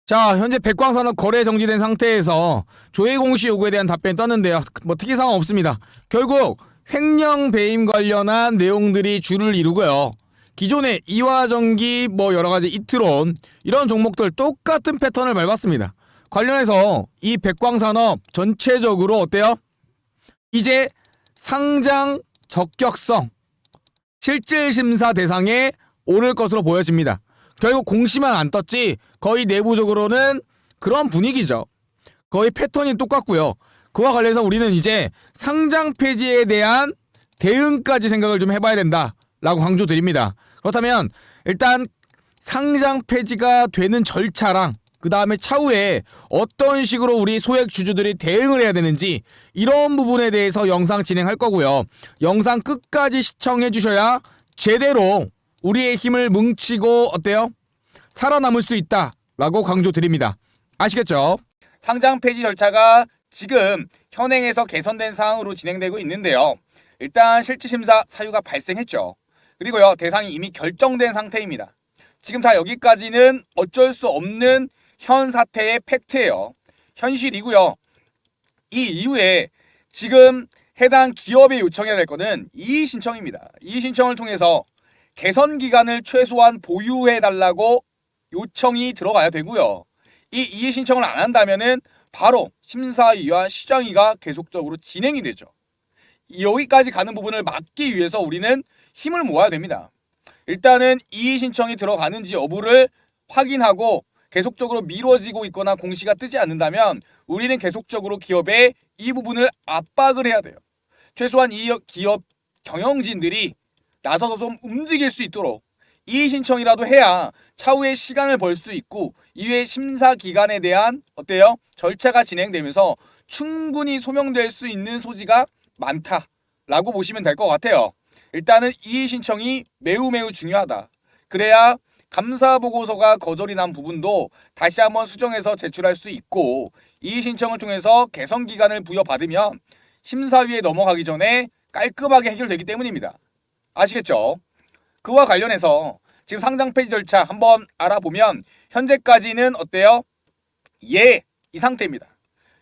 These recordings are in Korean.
자, 현재 백광산업 거래 정지된 상태에서 조회 공시 요구에 대한 답변이 떴는데요. 뭐 특이사항 없습니다. 결국 횡령 배임 관련한 내용들이 주를 이루고요. 기존의 이화전기 여러가지 이트론 이런 종목들 똑같은 패턴을 밟았습니다. 관련해서 이 백광산업 전체적으로 어때요? 이제 상장 적격성 실질심사 대상에 오를 것으로 보여집니다. 결국 공시만 안 떴지 거의 내부적으로는 그런 분위기죠. 거의 패턴이 똑같고요. 그와 관련해서 우리는 이제 상장 폐지에 대한 대응까지 생각을 좀 해봐야 된다라고 강조드립니다. 그렇다면 일단 상장 폐지가 되는 절차랑 그 다음에 차후에 어떤 식으로 우리 소액 주주들이 대응을 해야 되는지 이런 부분에 대해서 영상 진행할 거고요. 영상 끝까지 시청해 주셔야 제대로 우리의 힘을 뭉치고 어때요? 살아남을 수 있다라고 강조드립니다. 아시겠죠? 상장 폐지 절차가 지금 현행에서 개선된 사항으로 진행되고 있는데요. 일단 실질심사 사유가 발생했죠. 그리고요, 대상이 이미 결정된 상태입니다. 지금 다 여기까지는 어쩔 수 없는 현 사태의 팩트예요. 현실이고요. 이 이후에 지금 해당 기업에 요청해야 될 거는 이의 신청입니다. 이의 신청을 통해서 개선 기간을 최소한 보유해 달라고 요청이 들어가야 되고요. 이 이의 신청을 안 한다면은 바로 심사위와 시정위가 계속적으로 진행이 되죠. 여기까지 가는 부분을 막기 위해서 우리는 힘을 모아야 됩니다. 일단은 이의 신청이 들어가는지 여부를 확인하고 계속적으로 미뤄지고 있거나 공시가 뜨지 않는다면 우리는 계속적으로 기업에 이 부분을 압박을 해야 돼요. 최소한 이 기업 경영진들이 나서서 좀 움직일 수 있도록 이의 신청이라도 해야 차후에 시간을 벌 수 있고 이후에 심사 기간에 대한 어때요? 절차가 진행되면서 충분히 소명될 수 있는 소지가 많다라고 보시면 될 것 같아요. 일단은 이의 신청이 매우 중요하다. 그래야 감사 보고서가 거절이 난 부분도 다시 한번 수정해서 제출할 수 있고 이의 신청을 통해서 개선 기간을 부여받으면 심사위에 넘어가기 전에 깔끔하게 해결되기 때문입니다. 아시겠죠? 그와 관련해서 지금 상장 폐지 절차 한번 알아보면 현재까지는 어때요? 예, 이 상태입니다.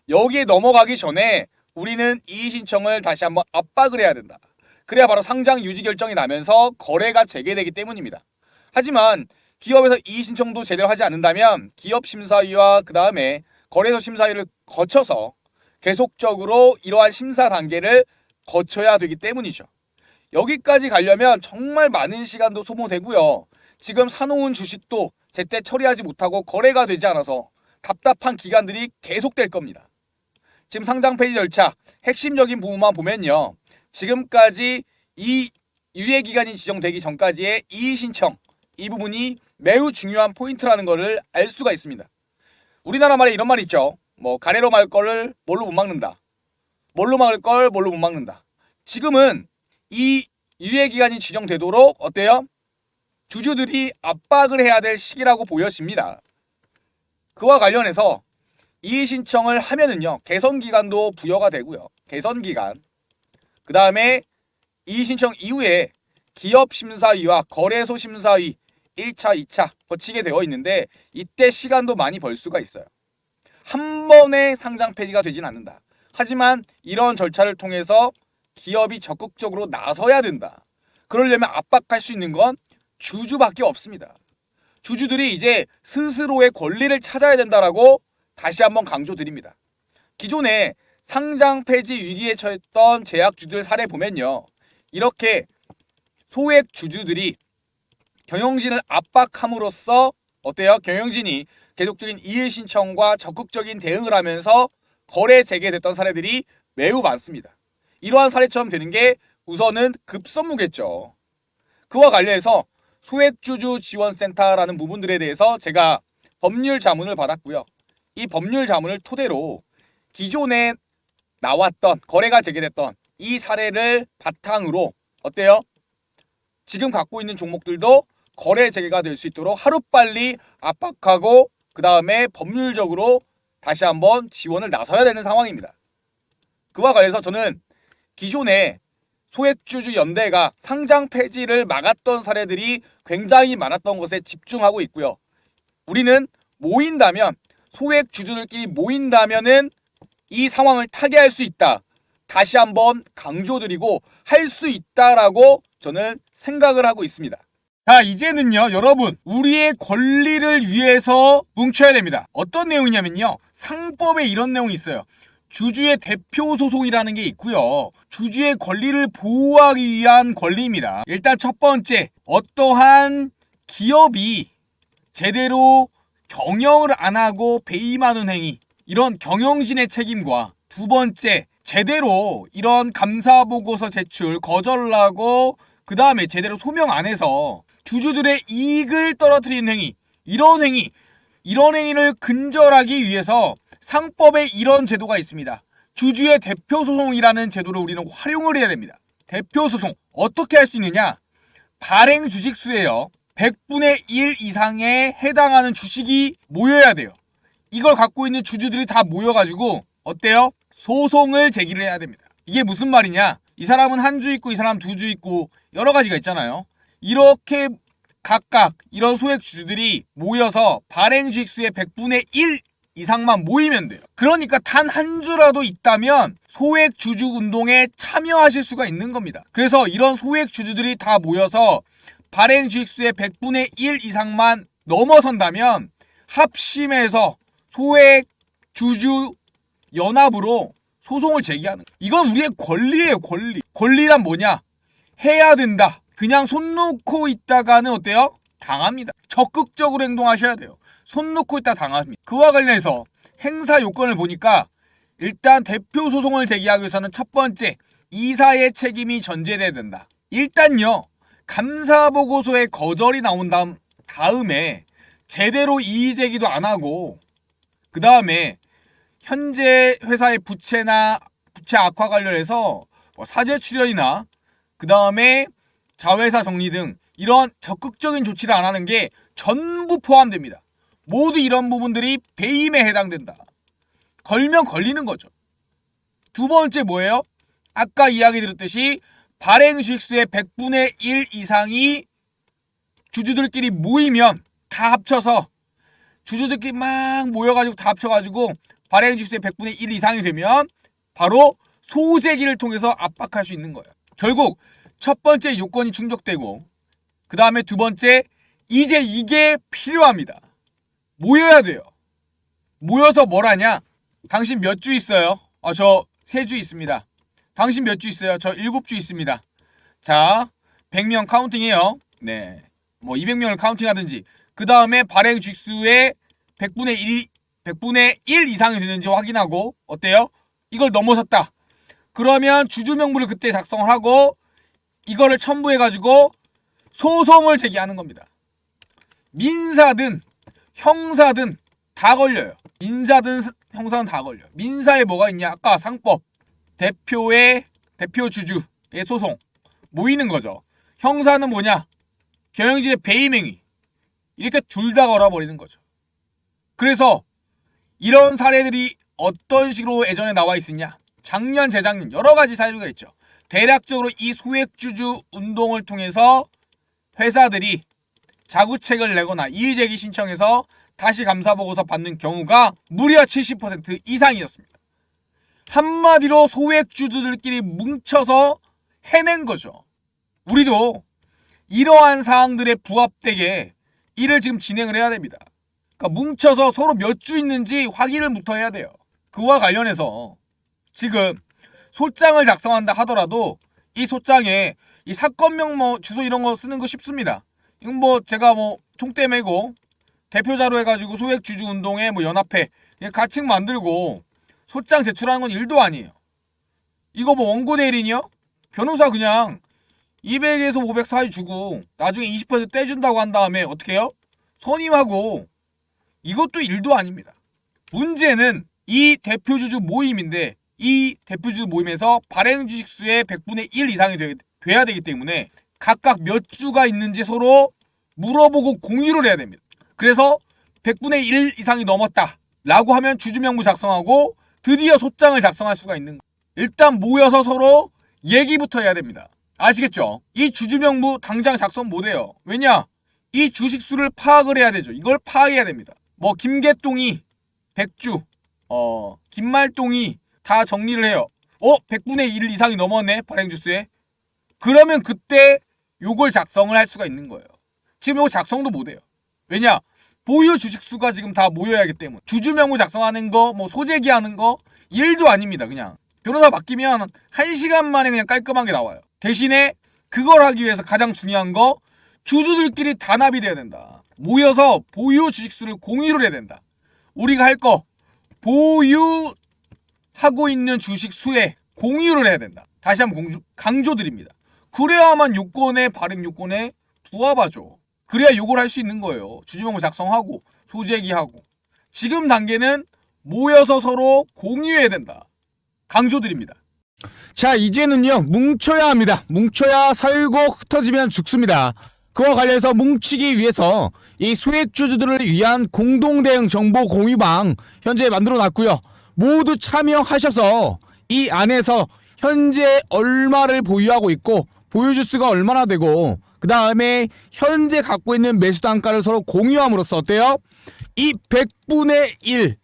여기에 넘어가기 전에 우리는 이의 신청을 다시 한번 압박을 해야 된다. 그래야 바로 상장 유지 결정이 나면서 거래가 재개되기 때문입니다. 하지만 기업에서 이의 신청도 제대로 하지 않는다면 기업 심사위와 그 다음에 거래소 심사위를 거쳐서 계속적으로 이러한 심사 단계를 거쳐야 되기 때문이죠. 여기까지 가려면 정말 많은 시간도 소모되고요. 지금 사놓은 주식도 제때 처리하지 못하고 거래가 되지 않아서 답답한 기간들이 계속될 겁니다. 지금 상장 폐지 절차 핵심적인 부분만 보면요. 지금까지 이 유예 기간이 지정되기 전까지의 이의 신청 이 부분이 매우 중요한 포인트라는 것을 알 수가 있습니다. 우리나라 말에 이런 말이 있죠. 가래로 말 거를 뭘로 못 막는다. 뭘로 막을 걸 뭘로 못 막는다. 지금은 이 유예 기간이 지정되도록 어때요? 주주들이 압박을 해야 될 시기라고 보여집니다. 그와 관련해서 이의 신청을 하면은요. 개선 기간도 부여가 되고요. 개선 기간. 그 다음에 이의 신청 이후에 기업 심사위와 거래소 심사위 1차, 2차 거치게 되어 있는데 이때 시간도 많이 벌 수가 있어요. 한 번에 상장 폐지가 되진 않는다. 하지만 이런 절차를 통해서 기업이 적극적으로 나서야 된다. 그러려면 압박할 수 있는 건 주주밖에 없습니다. 주주들이 이제 스스로의 권리를 찾아야 된다라고 다시 한번 강조드립니다. 기존에 상장 폐지 위기에 처했던 제약주들 사례 보면요. 이렇게 소액 주주들이 경영진을 압박함으로써 어때요? 경영진이 계속적인 이의 신청과 적극적인 대응을 하면서 거래 재개됐던 사례들이 매우 많습니다. 이러한 사례처럼 되는 게 우선은 급선무겠죠. 그와 관련해서 소액주주 지원센터라는 부분들에 대해서 제가 법률 자문을 받았고요. 이 법률 자문을 토대로 기존에 나왔던 거래가 재개됐던 이 사례를 바탕으로 어때요? 지금 갖고 있는 종목들도 거래 재개가 될 수 있도록 하루빨리 압박하고 그 다음에 법률적으로 다시 한번 지원을 나서야 되는 상황입니다. 그와 관련해서 저는 기존에 소액주주 연대가 상장 폐지를 막았던 사례들이 굉장히 많았던 것에 집중하고 있고요. 우리는 모인다면, 소액 주주들끼리 모인다면은 이 상황을 타개할 수 있다. 다시 한번 강조드리고 할 수 있다라고 저는 생각을 하고 있습니다. 자, 이제는요, 여러분, 우리의 권리를 위해서 뭉쳐야 됩니다. 어떤 내용이냐면요, 상법에 이런 내용이 있어요. 주주의 대표 소송이라는 게 있고요. 주주의 권리를 보호하기 위한 권리입니다. 일단 첫 번째, 어떠한 기업이 제대로 경영을 안 하고 배임하는 행위, 이런 경영진의 책임과, 두 번째, 제대로 이런 감사보고서 제출 거절을 하고 그 다음에 제대로 소명 안 해서 주주들의 이익을 떨어뜨리는 행위, 이런 행위를 근절하기 위해서 상법에 이런 제도가 있습니다. 주주의 대표소송이라는 제도를 우리는 활용을 해야 됩니다. 대표소송 어떻게 할 수 있느냐? 발행 주식수예요. 100분의 1 이상에 해당하는 주식이 모여야 돼요. 이걸 갖고 있는 주주들이 다 모여가지고 어때요? 소송을 제기를 해야 됩니다. 이게 무슨 말이냐? 이 사람은 한 주 있고 이 사람 두 주 있고 여러 가지가 있잖아요. 이렇게 각각 이런 소액 주주들이 모여서 발행 주식수의 100분의 1 이상만 모이면 돼요. 그러니까 단 한 주라도 있다면 소액 주주 운동에 참여하실 수가 있는 겁니다. 그래서 이런 소액 주주들이 다 모여서 발행 주식수의 100분의 1 이상만 넘어선다면 합심해서 소액 주주 연합으로 소송을 제기하는 거예요. 이건 우리의 권리예요, 권리. 권리란 뭐냐? 해야 된다. 그냥 손 놓고 있다가는 어때요? 당합니다. 적극적으로 행동하셔야 돼요. 손 놓고 있다 당합니다. 그와 관련해서 행사 요건을 보니까 일단 대표 소송을 제기하기 위해서는 첫 번째, 이사의 책임이 전제돼야 된다. 일단요, 감사보고서에 거절이 나온 다음에 제대로 이의 제기도 안 하고 그 다음에 현재 회사의 부채 악화 관련해서 사죄 출연이나 그 다음에 자회사 정리 등 이런 적극적인 조치를 안 하는 게 전부 포함됩니다. 모두 이런 부분들이 배임에 해당된다. 걸면 걸리는 거죠. 두 번째 뭐예요? 아까 이야기 드렸듯이 발행 주식수의 100분의 1 이상이 주주들끼리 모이면 다 합쳐서 주주들끼리 막 모여가지고 다 합쳐가지고 발행 주식수의 100분의 1 이상이 되면 바로 소제기를 통해서 압박할 수 있는 거예요. 결국 첫 번째 요건이 충족되고 그 다음에 두 번째, 이제 이게 필요합니다. 모여야 돼요. 모여서 뭘 하냐? 당신 몇 주 있어요? 저 3주 있습니다. 당신 몇 주 있어요? 저 7주 있습니다. 자, 100명 카운팅해요. 네, 뭐 200명을 카운팅하든지 그 다음에 발행 주식수의 100분의 1 이상이 되는지 확인하고 어때요? 이걸 넘어섰다. 그러면 주주 명부를 그때 작성을 하고 이거를 첨부해가지고 소송을 제기하는 겁니다. 민사든 형사든 다 걸려요. 민사든 형사든 다 걸려요. 민사에 뭐가 있냐? 아까 상법, 대표 주주의 소송 모이는 거죠. 형사는 뭐냐? 경영진의 배임행위. 이렇게 둘 다 걸어버리는 거죠. 그래서 이런 사례들이 어떤 식으로 예전에 나와 있었냐? 작년, 재작년 여러 가지 사례가 있죠. 대략적으로 이 소액주주 운동을 통해서 회사들이 자구책을 내거나 이의제기 신청해서 다시 감사보고서 받는 경우가 무려 70% 이상이었습니다. 한마디로 소액주주들끼리 뭉쳐서 해낸 거죠. 우리도 이러한 사항들에 부합되게 일을 지금 진행을 해야 됩니다. 그러니까 뭉쳐서 서로 몇 주 있는지 확인을부터 해야 돼요. 그와 관련해서 지금 소장을 작성한다 하더라도 이 소장에 이 사건명 주소 이런 거 쓰는 거 쉽습니다. 이건 제가 총대 메고 대표자로 해가지고 소액주주 운동에 연합회 가칭 만들고 소장 제출하는 건 일도 아니에요. 이거 원고 대리인이요? 변호사 그냥 200에서 500 사이 주고 나중에 20% 떼준다고 한 다음에 어떻게 해요? 선임하고 이것도 일도 아닙니다. 문제는 이 대표주주 모임인데 이 대표주주 모임에서 발행 주식수의 100분의 1 이상이 돼야 되기 때문에 각각 몇 주가 있는지 서로 물어보고 공유를 해야 됩니다. 그래서 100분의 1 이상이 넘었다 라고 하면 주주명부 작성하고 드디어 소장을 작성할 수가 있는 거예요. 일단 모여서 서로 얘기부터 해야 됩니다. 아시겠죠? 이 주주명부 당장 작성 못해요. 왜냐? 이 주식수를 파악을 해야 되죠. 이걸 파악해야 됩니다. 뭐 김개똥이, 백주, 김말똥이 다 정리를 해요. 100분의 1 이상이 넘었네 발행 주수에. 그러면 그때 요걸 작성을 할 수가 있는 거예요. 지금 요거 작성도 못해요. 왜냐? 보유 주식수가 지금 다 모여야 하기 때문에. 주주명부 작성하는 거, 뭐 소재기 하는 거 일도 아닙니다. 그냥 변호사 맡기면 1시간 만에 그냥 깔끔한 게 나와요. 대신에 그걸 하기 위해서 가장 중요한 거, 주주들끼리 단합이 돼야 된다. 모여서 보유 주식수를 공유를 해야 된다. 우리가 할 거 보유하고 있는 주식수에 공유를 해야 된다. 다시 한번 강조드립니다. 그래야만 요건에 발행 요건에 부합하죠. 그래야 요걸 할 수 있는 거예요. 주주명부 작성하고 소재기하고. 지금 단계는 모여서 서로 공유해야 된다. 강조드립니다. 자, 이제는요, 뭉쳐야 합니다. 뭉쳐야 살고 흩어지면 죽습니다. 그와 관련해서 뭉치기 위해서 이 소액주주들을 위한 공동대응 정보 공유방 현재 만들어 놨고요. 모두 참여하셔서 이 안에서 현재 얼마를 보유하고 있고 보유주수가 얼마나 되고 그 다음에 현재 갖고 있는 매수 단가를 서로 공유함으로써 어때요? 이 100분의 1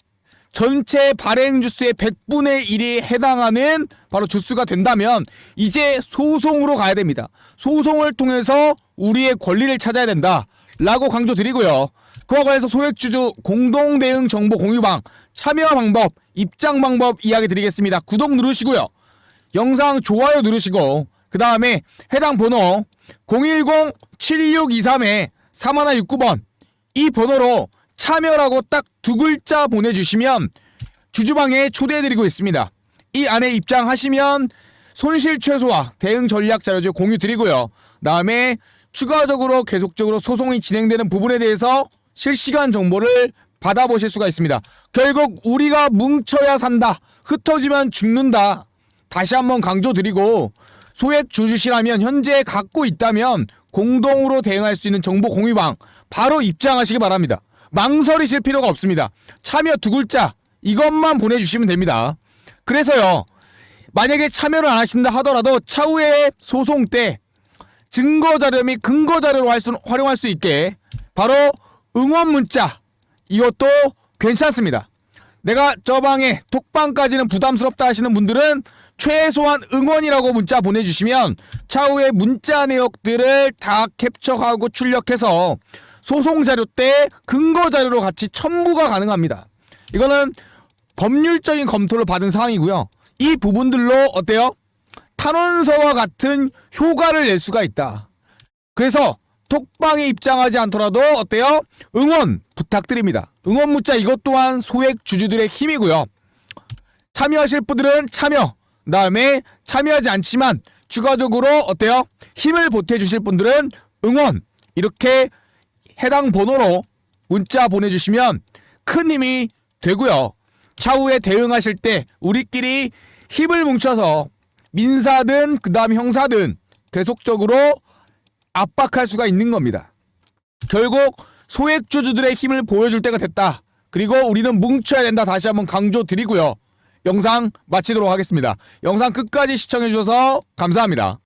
전체 발행 주수의 100분의 1이 해당하는 바로 주수가 된다면 이제 소송으로 가야 됩니다. 소송을 통해서 우리의 권리를 찾아야 된다 라고 강조드리고요. 그와 관련해서 소액주주 공동대응 정보 공유방 참여 방법, 입장 방법 이야기 드리겠습니다. 구독 누르시고요. 영상 좋아요 누르시고 그 다음에 해당 번호 010-7623-3169번 이 번호로 참여라고 딱 두 글자 보내주시면 주주방에 초대해드리고 있습니다. 이 안에 입장하시면 손실 최소화 대응 전략 자료집 공유 드리고요. 다음에 추가적으로 계속적으로 소송이 진행되는 부분에 대해서 실시간 정보를 받아보실 수가 있습니다. 결국 우리가 뭉쳐야 산다. 흩어지면 죽는다. 다시 한번 강조드리고 소액 주주시라면 현재 갖고 있다면 공동으로 대응할 수 있는 정보 공유방 바로 입장하시기 바랍니다. 망설이실 필요가 없습니다. 참여 두 글자 이것만 보내주시면 됩니다. 그래서요, 만약에 참여를 안 하신다 하더라도 차후에 소송 때 증거자료 및 근거자료로 활용할 수 있게 바로 응원 문자 이것도 괜찮습니다. 내가 저 방에 톡방까지는 부담스럽다 하시는 분들은 최소한 응원이라고 문자 보내주시면 차후에 문자 내역들을 다 캡처하고 출력해서 소송 자료 때 근거 자료로 같이 첨부가 가능합니다. 이거는 법률적인 검토를 받은 사항이고요. 이 부분들로 어때요? 탄원서와 같은 효과를 낼 수가 있다. 그래서 톡방에 입장하지 않더라도 어때요? 응원 부탁드립니다. 응원 문자 이것 또한 소액 주주들의 힘이고요. 참여하실 분들은 참여, 그 다음에 참여하지 않지만 추가적으로 어때요? 힘을 보태주실 분들은 응원 이렇게 해당 번호로 문자 보내주시면 큰 힘이 되고요. 차후에 대응하실 때 우리끼리 힘을 뭉쳐서 민사든 그 다음 형사든 계속적으로 압박할 수가 있는 겁니다. 결국 소액주주들의 힘을 보여줄 때가 됐다. 그리고 우리는 뭉쳐야 된다. 다시 한번 강조드리고요. 영상 마치도록 하겠습니다. 영상 끝까지 시청해주셔서 감사합니다.